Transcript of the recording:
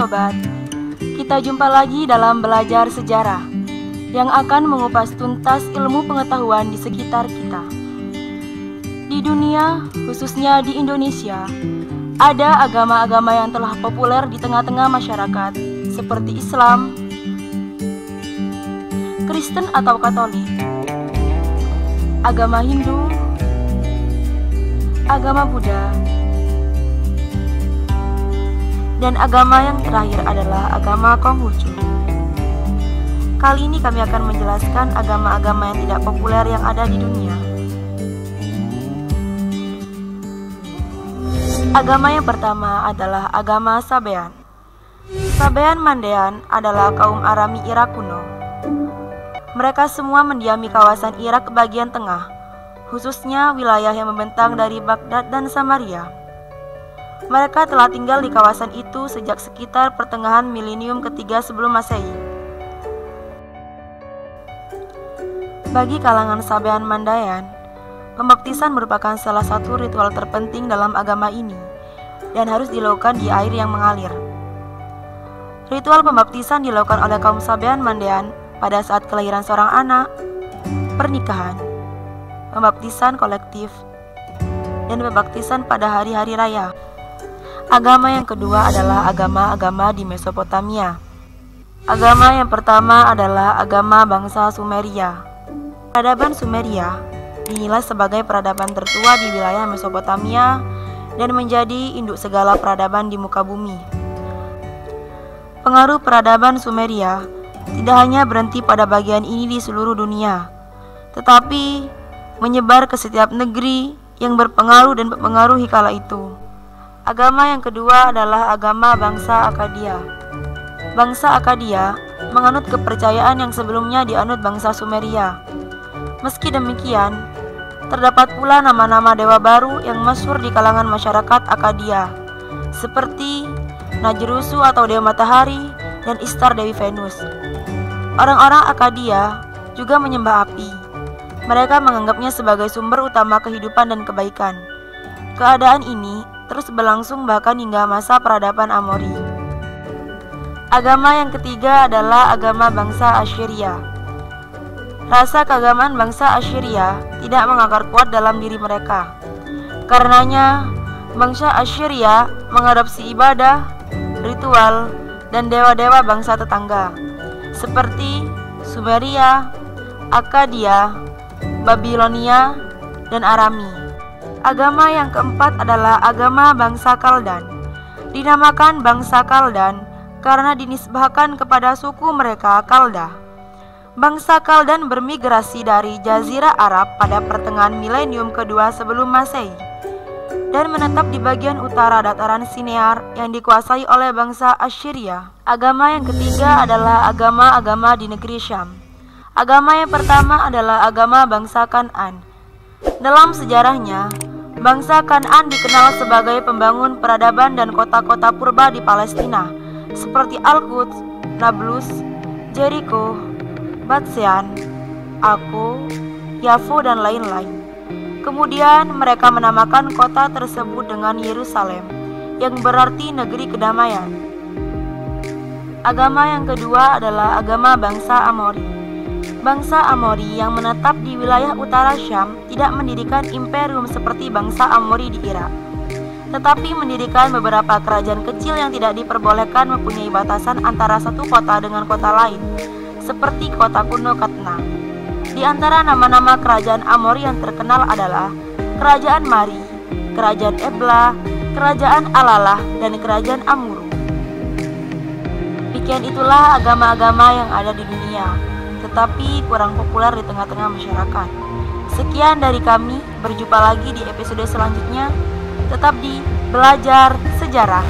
sobat, kita jumpa lagi dalam belajar sejarah yang akan mengupas tuntas ilmu pengetahuan di sekitar kita. Di dunia, khususnya di Indonesia, ada agama-agama yang telah populer di tengah-tengah masyarakat seperti Islam, Kristen atau Katolik, agama Hindu, agama Buddha, dan agama yang terakhir adalah agama Konghucu. Kali ini kami akan menjelaskan agama-agama yang tidak populer yang ada di dunia. Agama yang pertama adalah agama Sabean. Sabean Mandean adalah kaum Arami Irak kuno. Mereka semua mendiami kawasan Irak bagian tengah, khususnya wilayah yang membentang dari Baghdad dan Samaria. Mereka telah tinggal di kawasan itu sejak sekitar pertengahan milenium ketiga sebelum Masehi. Bagi kalangan Sabean Mandayan, pembaptisan merupakan salah satu ritual terpenting dalam agama ini dan harus dilakukan di air yang mengalir. Ritual pembaptisan dilakukan oleh kaum Sabean Mandayan pada saat kelahiran seorang anak, pernikahan, pembaptisan kolektif, dan pembaptisan pada hari-hari raya. Agama yang kedua adalah agama-agama di Mesopotamia. Agama yang pertama adalah agama bangsa Sumeria. Peradaban Sumeria dinilai sebagai peradaban tertua di wilayah Mesopotamia dan menjadi induk segala peradaban di muka bumi. Pengaruh peradaban Sumeria tidak hanya berhenti pada bagian ini di seluruh dunia, tetapi menyebar ke setiap negeri yang berpengaruh dan mempengaruhi kala itu. Agama yang kedua adalah agama bangsa Akkadia. Bangsa Akkadia menganut kepercayaan yang sebelumnya dianut bangsa Sumeria. Meski demikian, terdapat pula nama-nama dewa baru yang masyhur di kalangan masyarakat Akkadia, seperti Najrusu atau dewa matahari dan Ishtar dewi Venus. Orang-orang Akkadia juga menyembah api. Mereka menganggapnya sebagai sumber utama kehidupan dan kebaikan. Keadaan ini terus berlangsung bahkan hingga masa peradaban Amori. Agama yang ketiga adalah agama bangsa Assyria. Rasa keagamaan bangsa Assyria tidak mengakar kuat dalam diri mereka. Karenanya, bangsa Assyria mengadopsi ibadah, ritual, dan dewa-dewa bangsa tetangga, seperti Sumeria, Akkadia, Babilonia, dan Arami. Agama yang keempat adalah agama bangsa Kaldan. Dinamakan bangsa Kaldan karena dinisbahkan kepada suku mereka Kalda. Bangsa Kaldan bermigrasi dari Jazirah Arab pada pertengahan milenium kedua sebelum Masehi dan menetap di bagian utara dataran Sinear yang dikuasai oleh bangsa Assyria. Agama yang ketiga adalah agama-agama di negeri Syam. Agama yang pertama adalah agama bangsa Kan'an. Dalam sejarahnya, bangsa Kan'an dikenal sebagai pembangun peradaban dan kota-kota purba di Palestina, seperti Al-Quds, Nablus, Jericho, Batsean, Akko, Yafo, dan lain-lain. Kemudian mereka menamakan kota tersebut dengan Yerusalem, yang berarti negeri kedamaian. Agama yang kedua adalah agama bangsa Amori. Bangsa Amori yang menetap di wilayah utara Syam tidak mendirikan imperium seperti bangsa Amori di Irak, tetapi mendirikan beberapa kerajaan kecil yang tidak diperbolehkan mempunyai batasan antara satu kota dengan kota lain, seperti kota kuno Katna. Di antara nama-nama kerajaan Amori yang terkenal adalah Kerajaan Mari, Kerajaan Ebla, Kerajaan Alalah, dan Kerajaan Amuru. Demikian itulah agama-agama yang ada di dunia, tetapi kurang populer di tengah-tengah masyarakat. Sekian dari kami, berjumpa lagi di episode selanjutnya. Tetap di Belajar Sejarah.